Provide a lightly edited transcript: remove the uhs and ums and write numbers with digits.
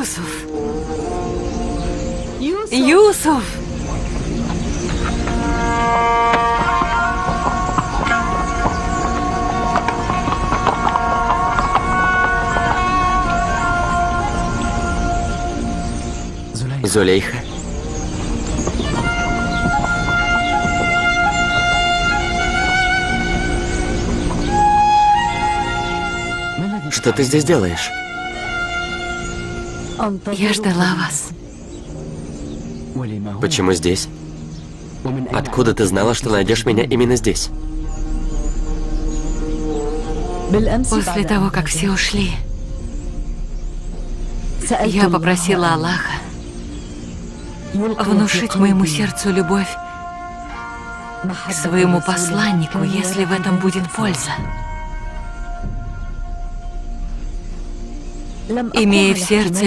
Юсуф! Юсуф! Зулейха. Что ты здесь делаешь? Я ждала вас. Почему здесь? Откуда ты знала, что найдешь меня именно здесь? После того, как все ушли, я попросила Аллаха внушить моему сердцу любовь к своему посланнику, если в этом будет польза. Имея в сердце